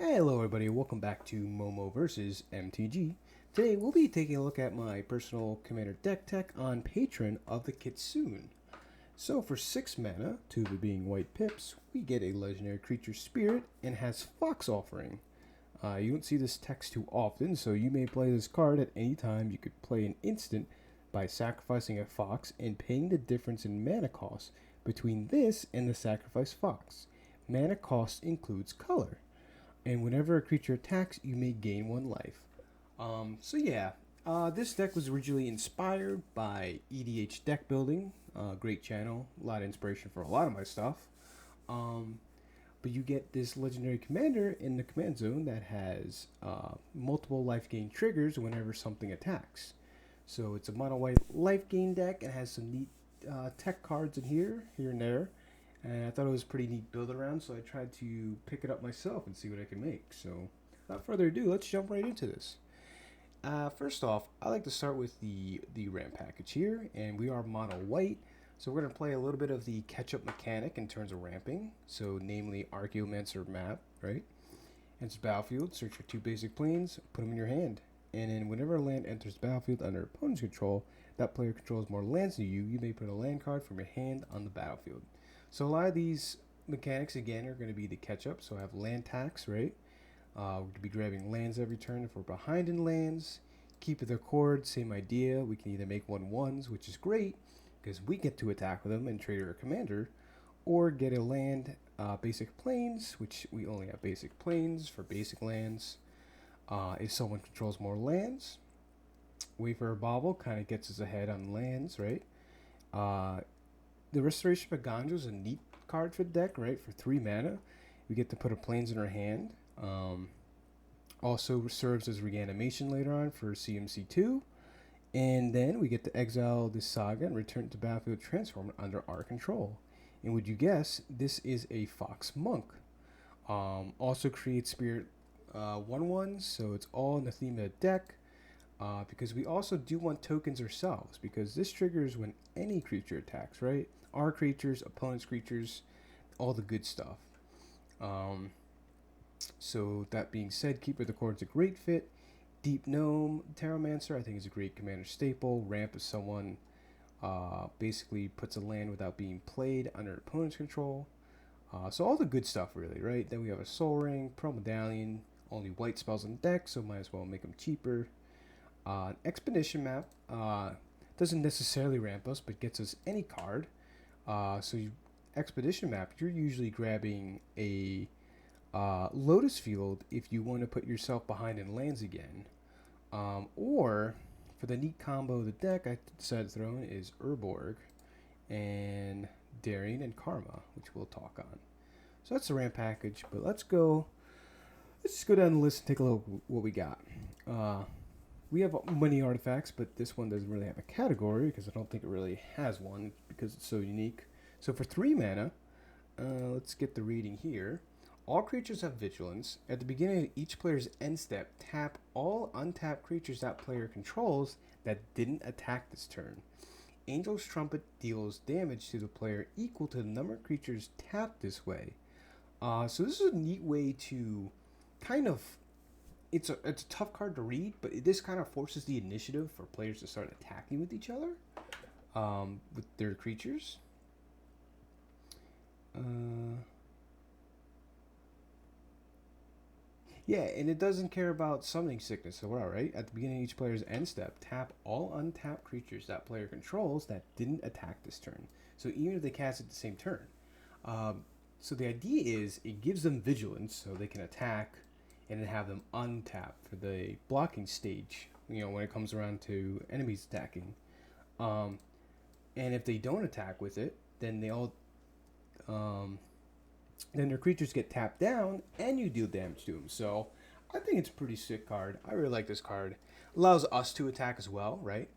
Hello everybody, welcome back to Momo vs. MTG. Today we'll be taking a look at my personal commander deck tech on Patron of the Kitsune. So for 6 mana, 2 of it being white pips, we get a legendary creature spirit and has Fox Offering. You don't see this text too often, so you may play this card at any time. You could play an instant by sacrificing a fox and paying the difference in mana cost between this and the sacrificed fox. Mana cost includes color. And whenever a creature attacks, you may gain 1 life. This deck was originally inspired by EDH deck building. Great channel, a lot of inspiration for a lot of my stuff. But you get this legendary commander in the command zone that has multiple life gain triggers whenever something attacks. So it's a mono white life gain deck and has some neat tech cards in here and there. And I thought it was a pretty neat build around, so I tried to pick it up myself and see what I can make. So, without further ado, let's jump right into this. First off, I like to start with the ramp package here, and we are mono white. So we're going to play a little bit of the catch-up mechanic in terms of ramping. So, namely, Archaeomancer map, right? Enters battlefield, search for 2 basic planes, put them in your hand. And then whenever a land enters the battlefield under opponent's control, that player controls more lands than you may put a land card from your hand on the battlefield. So a lot of these mechanics, again, are going to be the catch-up. So I have land tax, right? We're going to be grabbing lands every turn if we're behind in lands. Keep it the cord, same idea. We can either make 1/1s, which is great, because we get to attack with them and trade our commander, or get a land, basic planes, which we only have basic planes for basic lands. If someone controls more lands, Wayfarer Bauble kind of gets us ahead on lands, right? The Restoration of Ganjo is a neat card for the deck, right? For 3 mana, we get to put a planes in our hand. Also serves as reanimation later on for CMC2. And then we get to exile this saga and return to battlefield transform under our control. And would you guess, this is a Fox Monk. Also creates Spirit 1/1s, so it's all in the theme of the deck. Because we also do want tokens ourselves, because this triggers when any creature attacks, right? Our creatures, opponents' creatures, all the good stuff. So that being said, Keeper of the Cord is a great fit. Deep Gnome, Terramancer, I think is a great commander staple. Ramp is someone basically puts a land without being played under opponent's control. So all the good stuff, really, right? Then we have a Soul Ring, Pearl Medallion, only white spells on the deck, so might as well make them cheaper. Expedition map doesn't necessarily ramp us, but gets us any card. Expedition map, you're usually grabbing a Lotus Field if you want to put yourself behind in lands again. Or, for the neat combo of the deck, I decided to throw in is Urborg and Darien and Karma, which we'll talk on. So that's the ramp package, but let's just go down the list and take a look at what we got. We have many artifacts, but this one doesn't really have a category because I don't think it really has one because it's so unique. So for 3 mana, let's get the reading here. All creatures have vigilance. At the beginning of each player's end step, tap all untapped creatures that player controls that didn't attack this turn. Angel's Trumpet deals damage to the player equal to the number of creatures tapped this way. So this is a neat way to kind of... It's a tough card to read, but this kind of forces the initiative for players to start attacking with each other, with their creatures. Yeah, and it doesn't care about summoning sickness, so we're alright. At the beginning of each player's end step, tap all untapped creatures that player controls that didn't attack this turn. So even if they cast it the same turn. So the idea is it gives them vigilance so they can attack and then have them untapped for the blocking stage, when it comes around to enemies attacking. And if they don't attack with it, then then their creatures get tapped down and you deal damage to them. So I think it's a pretty sick card. I really like this card. Allows us to attack as well, right?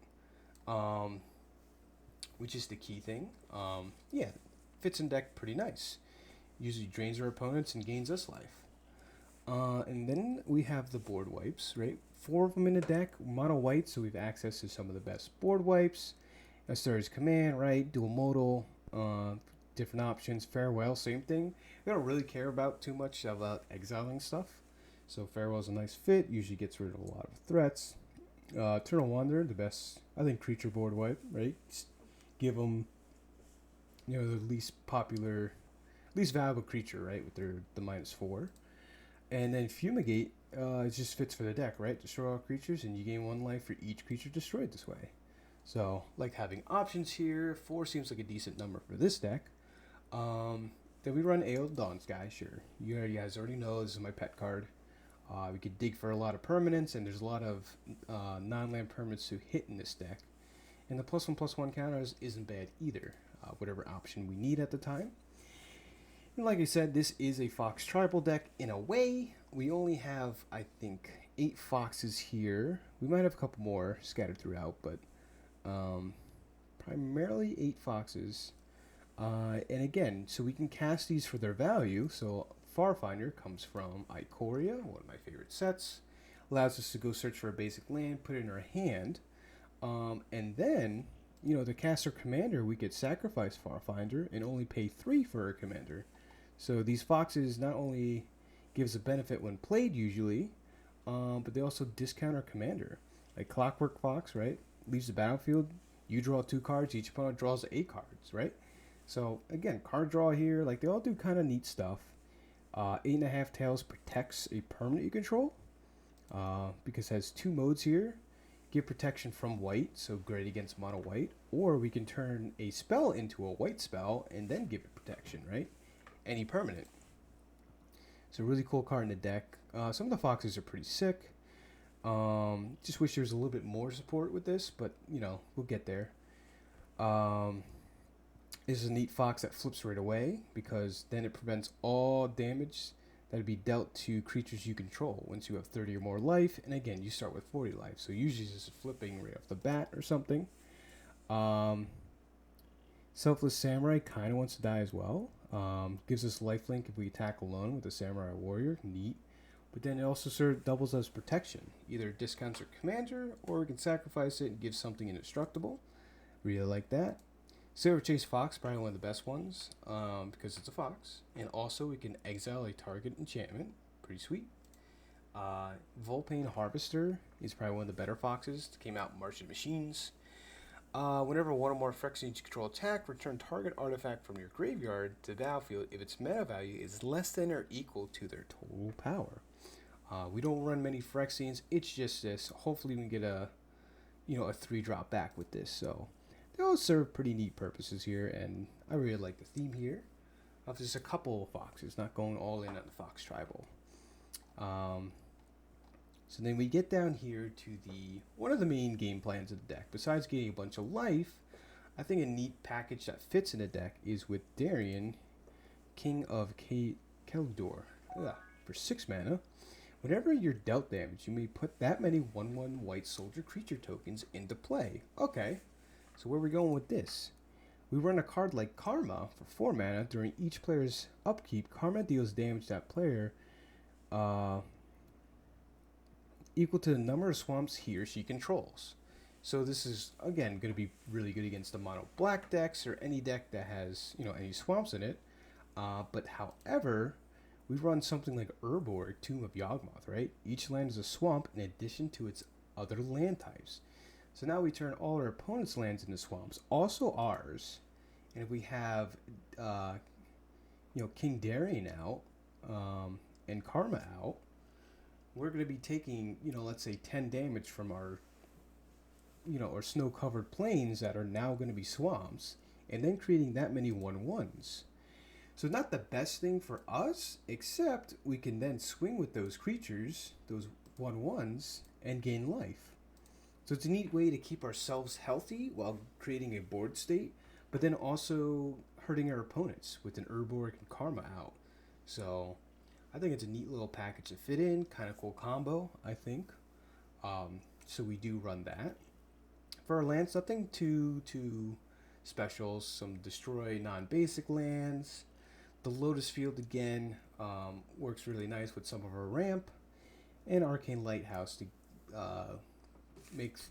Which is the key thing. Fits in deck pretty nice. Usually drains our opponents and gains us life. And then we have the board wipes, right? 4 of them in the deck, mono white, so we have access to some of the best board wipes. Asterisk Command, right? Dual modal, different options. Farewell, same thing. We don't really care about too much about exiling stuff. So Farewell's a nice fit, usually gets rid of a lot of threats. Eternal Wanderer, the best, I think, creature board wipe, right? Just give them, the least popular, least valuable creature, right, with the -4. And then Fumigate, it just fits for the deck, right? Destroy all creatures, and you gain 1 life for each creature destroyed this way. So, like having options here. 4 seems like a decent number for this deck. Then we run Ale Dawn Sky, sure. You guys already know this is my pet card. We could dig for a lot of permanents, and there's a lot of non-land permanents to hit in this deck. And the +1/+1 counters isn't bad either, whatever option we need at the time. And like I said, this is a Fox tribal deck in a way. We only have, I think, 8 foxes here. We might have a couple more scattered throughout, but primarily 8 foxes. And again, so we can cast these for their value. So Farfinder comes from Ikoria, one of my favorite sets. Allows us to go search for a basic land, put it in our hand. And then, to cast our commander, we could sacrifice Farfinder and only pay 3 for our commander. So these foxes not only gives a benefit when played usually, but they also discount our commander. Like Clockwork Fox, right? Leaves the battlefield, you draw 2 cards, each opponent draws 8 cards, right? So again, card draw here, like they all do kind of neat stuff. 8.5 Tails protects a permanent you control, because it has 2 modes here. Give protection from white, so great against mono white, or we can turn a spell into a white spell and then give it protection, right? Any permanent. It's a really cool card in the deck. Some of the foxes are pretty sick. Just wish there was a little bit more support with this, but we'll get there. This is a neat fox that flips right away, because then it prevents all damage that would be dealt to creatures you control once you have 30 or more life. And again, you start with 40 life, so usually this is flipping right off the bat or something. Selfless Samurai kind of wants to die as well. Gives us lifelink if we attack alone with a Samurai Warrior. Neat. But then it also sort of doubles as protection. Either discounts our commander, or we can sacrifice it and give something indestructible. Really like that. Silver Chase Fox, probably one of the best ones, because it's a fox. And also we can exile a target enchantment. Pretty sweet. Volpane Harvester is probably one of the better foxes. It came out in March of Machines. Whenever one or more Phyrexians you control attack, return target artifact from your graveyard to the battlefield if its meta value is less than or equal to their total power. We don't run many Phyrexians, it's just this. Hopefully we can get a 3-drop back with this. So they all serve pretty neat purposes here, and I really like the theme here. Of just a couple of foxes, not going all in on the Fox Tribal. So then we get down here to one of the main game plans of the deck. Besides getting a bunch of life, I think a neat package that fits in the deck is with Darien, King of Kjeldor. For 6 mana, whenever you're dealt damage, you may put that many 1/1 white soldier creature tokens into play. Okay, so where are we going with this? We run a card like Karma for 4 mana. During each player's upkeep, Karma deals damage to that player equal to the number of swamps he or she controls. So this is, again, going to be really good against the mono black decks or any deck that has, any swamps in it. But however, we run something like Urborg, Tomb of Yawgmoth, right? Each land is a swamp in addition to its other land types. So now we turn all our opponent's lands into swamps, also ours. And if we have, King Darien out, and Karma out, we're going to be taking, let's say 10 damage from our, our snow-covered plains that are now going to be swamps, and then creating that many 1/1s. So not the best thing for us, except we can then swing with those creatures, those 1/1s, and gain life. So it's a neat way to keep ourselves healthy while creating a board state, but then also hurting our opponents with an Urborg and Karma out. So I think it's a neat little package to fit in, kind of cool combo, I think. So we do run that. For our lands, nothing too special. Some destroy non-basic lands. The Lotus Field, again, works really nice with some of our ramp. And Arcane Lighthouse to makes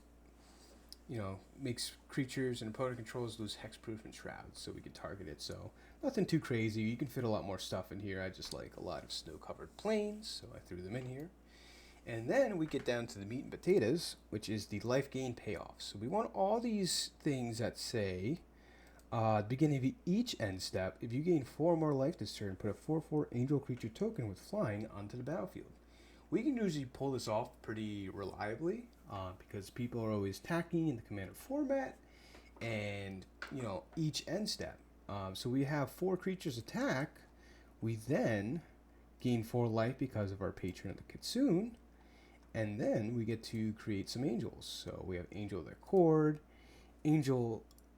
creatures and opponent controls lose hexproof and shrouds, so we can target it. So Nothing too crazy. You can fit a lot more stuff in here. I just like a lot of snow-covered plains, so I threw them in here. And then we get down to the meat and potatoes, which is the life gain payoffs. So we want all these things that say, beginning of each end step, if you gain 4 more life this turn, put a 4/4 angel creature token with flying onto the battlefield. We can usually pull this off pretty reliably because people are always attacking in the commander format, and each end step. So we have 4 creatures attack. We then gain 4 life because of our patron of the Kitsune. And then we get to create some angels. So we have Angel of the Cord.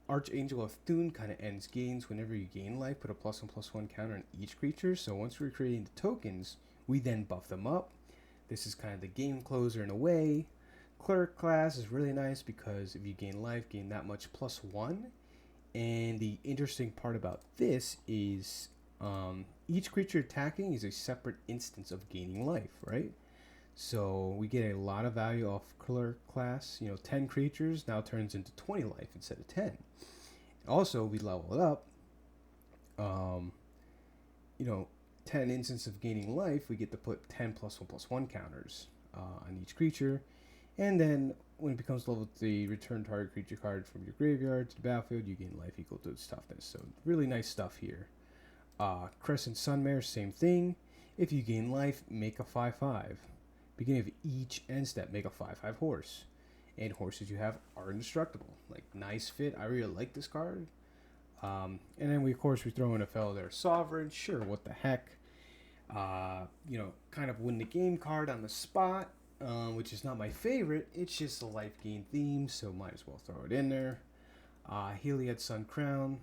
Archangel of Thune kind of ends gains whenever you gain life. Put a +1/+1 counter on each creature. So once we're creating the tokens, we then buff them up. This is kind of the game closer in a way. Cleric class is really nice because if you gain life, gain that much +1. And the interesting part about this is each creature attacking is a separate instance of gaining life, right? So we get a lot of value off cleric class. 10 creatures now turns into 20 life instead of 10. Also, we level it up. 10 instances of gaining life, we get to put 10 +1/+1 counters on each creature. And then when it becomes level 3, return target creature card from your graveyard to the battlefield. You gain life equal to its toughness. So really nice stuff here. Crested sunmare, same thing. If you gain life, make a 5/5. Beginning of each end step, make a 5/5 horse. And horses you have are indestructible. Like, nice fit. I really like this card. And then we throw in a fellow there, Sovereign. Sure, what the heck. Kind of win the game card on the spot, which is not my favorite. It's just a life gain theme, so might as well throw it in there. Heliod Sun Crown.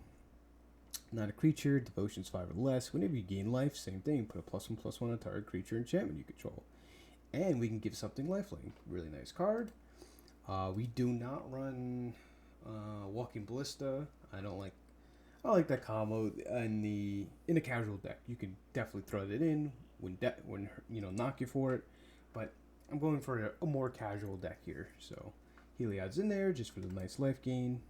Not a creature. Devotion's 5 or less. Whenever you gain life, same thing. Put a +1/+1 on target creature enchantment you control. And we can give something lifelink. Really nice card. We do not run Walking Ballista. I like that combo in a casual deck. You can definitely throw that in when knock you for it. But I'm going for a more casual deck here. So Heliod's in there just for the nice life gain.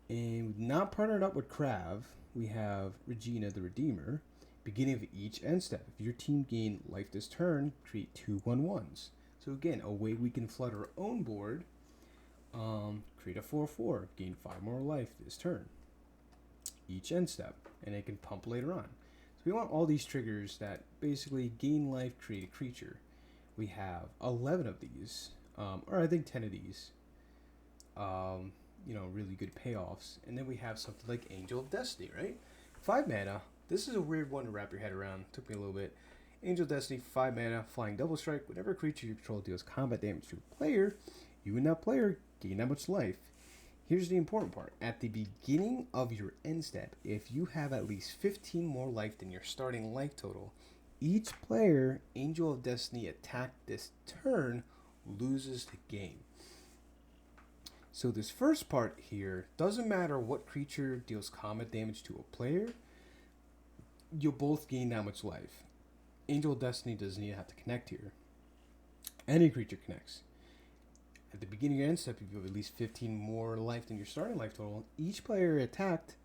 And we've not partnered up with Krav. We have Regina the Redeemer. Beginning of each end step, if your team gain life this turn, create 2 1/1s. So again, a way we can flood our own board. Create a 4/4, gain 5 more life this turn. Each end step, and it can pump later on. So we want all these triggers that basically gain life, create a creature. We have 11 of these, or I think 10 of these. Really good payoffs. And then we have something like Angel of Destiny, right? 5 mana. This is a weird one to wrap your head around. Took me a little bit. Angel of Destiny, 5 mana, flying double strike. Whenever a creature you control deals combat damage to a player, you and that player gain that much life. Here's the important part. At the beginning of your end step, if you have at least 15 more life than your starting life total, each player Angel of Destiny attacked this turn loses the game. So this first part here, doesn't matter what creature deals combat damage to a player, you'll both gain that much life. Angel of Destiny doesn't even have to connect here. Any creature connects. At the beginning of your end step, if you have at least 15 more life than your starting life total, each player attacked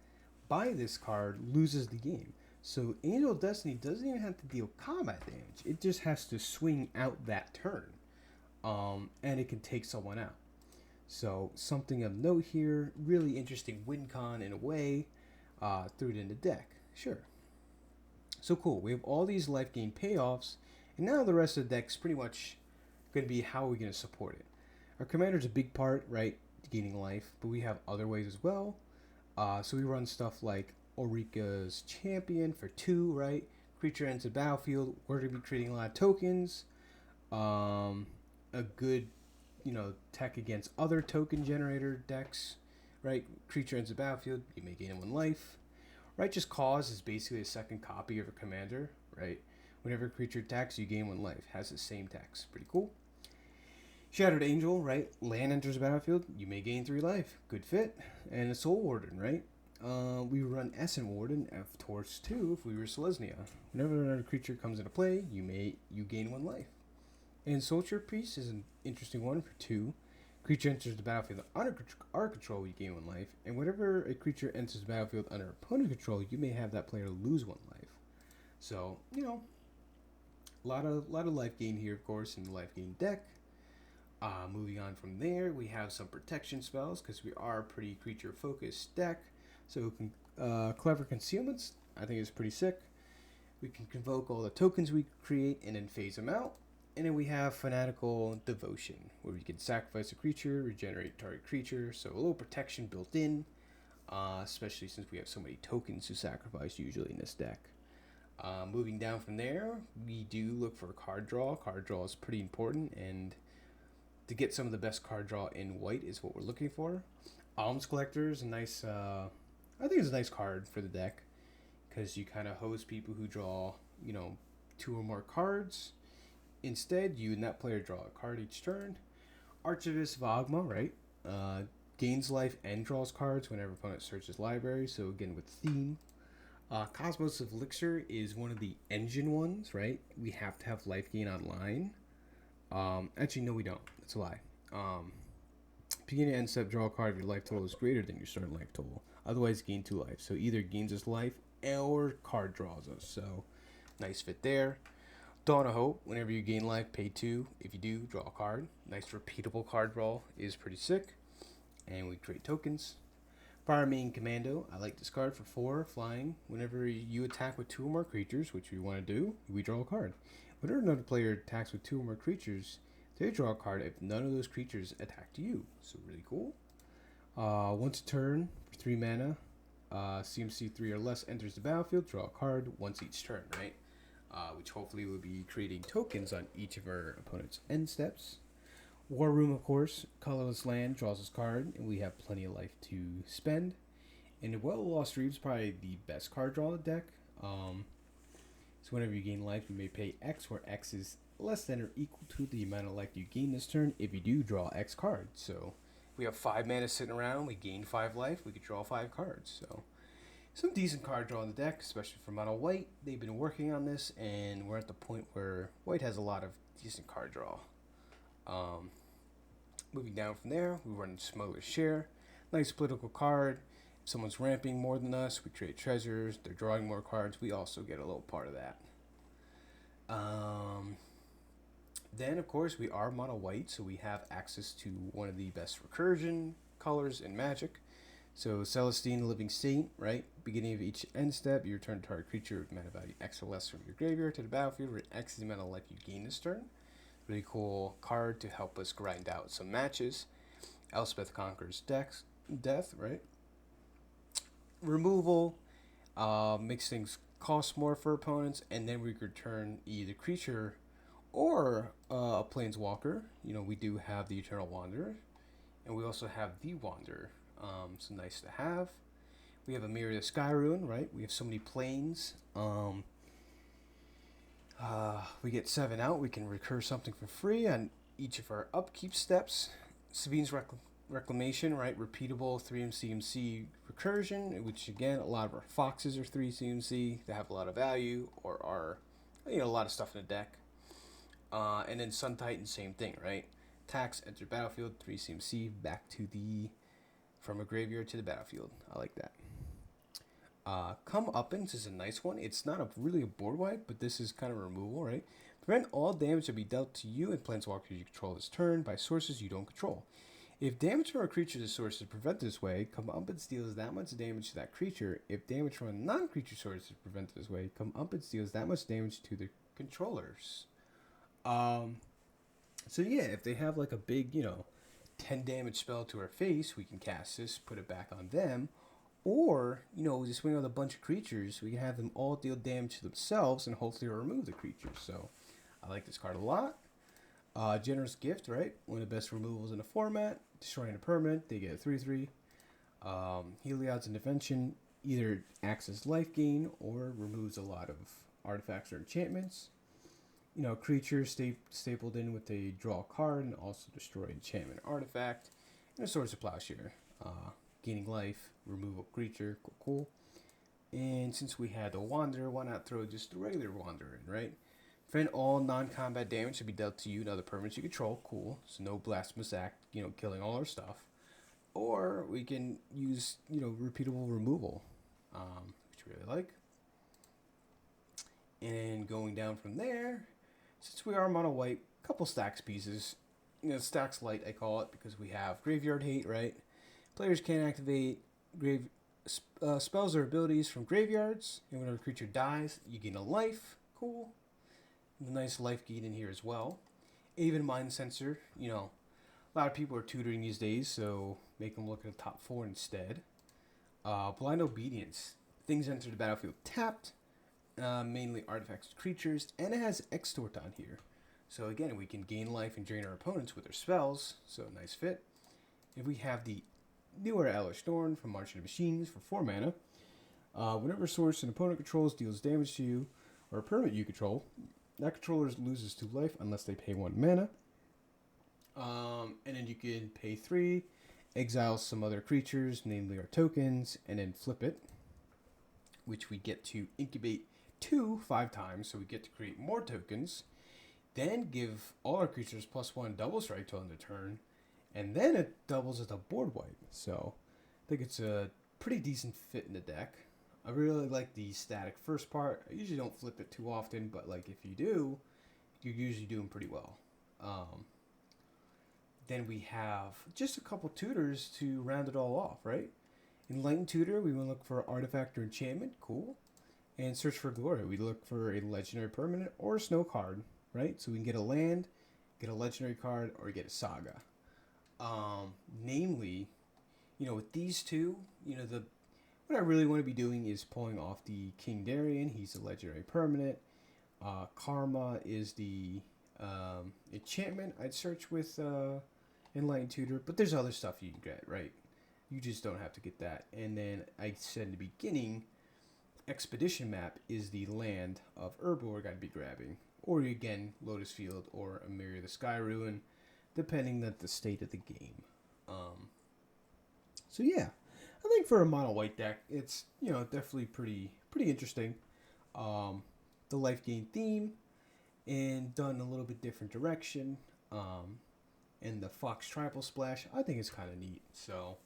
by this card loses the game. So Angel of Destiny doesn't even have to deal combat damage. It just has to swing out that turn. And it can take someone out. So something of note here, really interesting win con in a way. Threw it in the deck. Sure. So cool. We have all these life gain payoffs. And now the rest of the deck's pretty much going to be how are we going to support it. Our commander's a big part, right? Gaining life. But we have other ways as well. So we run stuff like Ulrika's Champion for 2, right? Creature enters the battlefield. We're going to be creating a lot of tokens. A good, tech against other token generator decks, right? Creature enters the battlefield. You may gain 1 life. Righteous Cause is basically a second copy of a commander, right? Whenever a creature attacks, you gain 1 life. Has the same text. Pretty cool. Shattered Angel, right? Land enters the battlefield. You may gain 3 life. Good fit. And a Soul Warden, right? We run Essence Warden F towards 2 if we were Selesnya. Whenever another creature comes into play, you gain 1 life. And Soldier Priest is an interesting one for 2. Creature enters the battlefield under our control, you gain 1 life, and whenever a creature enters the battlefield under opponent control, you may have that player lose 1 life. So, you know, a lot of life gain here, of course, in the life gain deck. Moving on from there, we have some protection spells because we are a pretty creature focused deck. So, clever concealments, I think is pretty sick. We can convoke all the tokens we create and then phase them out. And then we have Fanatical Devotion, where we can sacrifice a creature, regenerate target creature, so a little protection built in, especially since we have so many tokens to sacrifice usually in this deck. Moving down from there, we do look for card draw. Card draw is pretty important, and to get some of the best card draw in white is what we're looking for. Alms Collector is a nice, I think it's a nice card for the deck, because you kind of host people who draw, 2 or more cards. Instead, you and that player draw a card each turn. Archangel of Yawgmoth, right? Gains life and draws cards whenever opponent searches library. So again, with theme. Cosmos of Elixir is one of the engine ones, right? We have to have life gain online. Actually, no, we don't. That's a lie. Beginning end step, draw a card if your life total is greater than your starting life total. Otherwise, gain 2 life. So either gains us life or card draws us. So nice fit there. Dawn of Hope, whenever you gain life, pay 2. If you do, draw a card. Nice repeatable card draw is pretty sick. And we create tokens. Fire Main Commando, I like this card for 4, flying. Whenever you attack with 2 or more creatures, which we want to do, we draw a card. Whenever another player attacks with 2 or more creatures, they draw a card if none of those creatures attack you. So really cool. Once a turn, for 3 mana, CMC 3 or less enters the battlefield, draw a card once each turn, right? Which hopefully will be creating tokens on each of our opponent's end steps. War Room, of course, colorless land, draws us card, and we have plenty of life to spend. And the Well Lost Reef is probably the best card draw of the deck. So whenever you gain life, you may pay X, where X is less than or equal to the amount of life you gain this turn if you do draw X cards. So we have 5 mana sitting around, we gain 5 life, we could draw 5 cards. So some decent card draw on the deck, especially for mono white. They've been working on this, and we're at the point where white has a lot of decent card draw. Moving down from there, we run Smuggler's Share. Nice political card. If someone's ramping more than us, we create treasures. They're drawing more cards. We also get a little part of that. Then, of course, we are mono white, so we have access to one of the best recursion colors in Magic. So Celestine, Living Saint, right? Beginning of each end step, you return target creature with mana value X or less from your graveyard to the battlefield, where X is the amount of life you gain this turn. Really cool card to help us grind out some matches. Elspeth Conqueror's Death, right? Removal makes things cost more for opponents, and then we return either creature or a Planeswalker. We do have the Eternal Wanderer, and we also have the Wanderer. So nice to have. We have a Myriad of Skyruin, right? We have so many planes. We get 7 out. We can recur something for free on each of our upkeep steps. Sabine's Reclamation, right? Repeatable 3 CMC recursion, which again, a lot of our foxes are 3 CMC. They have a lot of value or are, a lot of stuff in the deck. And then Sun Titan, same thing, right? Attacks, enter battlefield, 3 CMC, back to from a graveyard to the battlefield. I like that. Comeuppance is a nice one. It's not really a board wipe, but this is kind of removal, right? Prevent all damage to be dealt to you and planeswalkers you control this turn by sources you don't control. If damage from a creature to source is prevented this way, Comeuppance deals that much damage to that creature. If damage from a non-creature source is prevented this way, Comeuppance deals that much damage to the controllers. So yeah, if they have like a big, 10 damage spell to our face, we can cast this, put it back on them. Or, just swing with a bunch of creatures, we can have them all deal damage to themselves and hopefully remove the creatures. So, I like this card a lot. Generous Gift, right? One of the best removals in the format. Destroying a permanent, they get a 3/3. Heliod's Intervention either acts as life gain or removes a lot of artifacts or enchantments. Creatures stapled in with a draw card and also destroy enchantment artifact. And a Swords of Plowshare. Gaining life, removal creature, cool. And since we had the Wanderer, why not throw just the regular Wanderer in, right? Prevent all non-combat damage to be dealt to you and other permanents you control. Cool. So no blasphemous act, killing all our stuff. Or we can use, repeatable removal, which we really like. And going down from there, since we are mono white, couple stacks pieces. Stacks light I call it because we have graveyard hate, right? Players can't activate spells or abilities from graveyards. And whenever a creature dies, you gain a life. Cool. And a nice life gain in here as well. Even Mind Sensor, a lot of people are tutoring these days, so make them look at the top 4 instead. Blind Obedience. Things enter the battlefield tapped, mainly artifacts and creatures, and it has Extort on here. So again, we can gain life and drain our opponents with their spells, so nice fit. If we have the newer Elish Thorn from March of the Machines for 4 mana, whenever a source an opponent controls deals damage to you, or a permanent you control, that controller loses 2 life unless they pay 1 mana. And then you can pay 3, exile some other creatures, namely our tokens, and then flip it, which we get to incubate 5 times, so we get to create more tokens. Then give all our creatures +1 double strike till end of turn, and then it doubles as a board wipe. So I think it's a pretty decent fit in the deck. I really like the static first part. I usually don't flip it too often, but if you do, you're usually doing pretty well. Then we have just a couple tutors to round it all off, right? Enlightened Tutor, we want to look for artifact or enchantment, cool. And Search for Glory, we look for a legendary permanent or a snow card, right? So we can get a land, get a legendary card, or get a saga. Namely, with these two, what I really want to be doing is pulling off the King Darien. He's a legendary permanent. Karma is the enchantment I'd search with Enlightened Tutor, but there's other stuff you can get, right? You just don't have to get that. And then I said in the beginning, Expedition Map is the land of Urborg I'd be grabbing. Or again, Lotus Field or Emiria the Sky Ruin, depending on the state of the game. So yeah, I think for a mono white deck, it's definitely pretty interesting. The life gain theme and done a little bit different direction. And the Fox Tribal Splash, I think it's kind of neat. So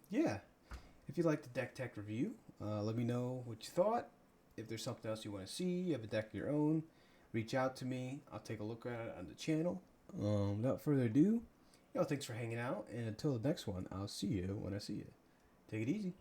yeah, if you like the deck tech review, let me know what you thought. If there's something else you want to see, you have a deck of your own, reach out to me. I'll take a look at it on the channel. Without further ado, thanks for hanging out. And until the next one, I'll see you when I see you. Take it easy.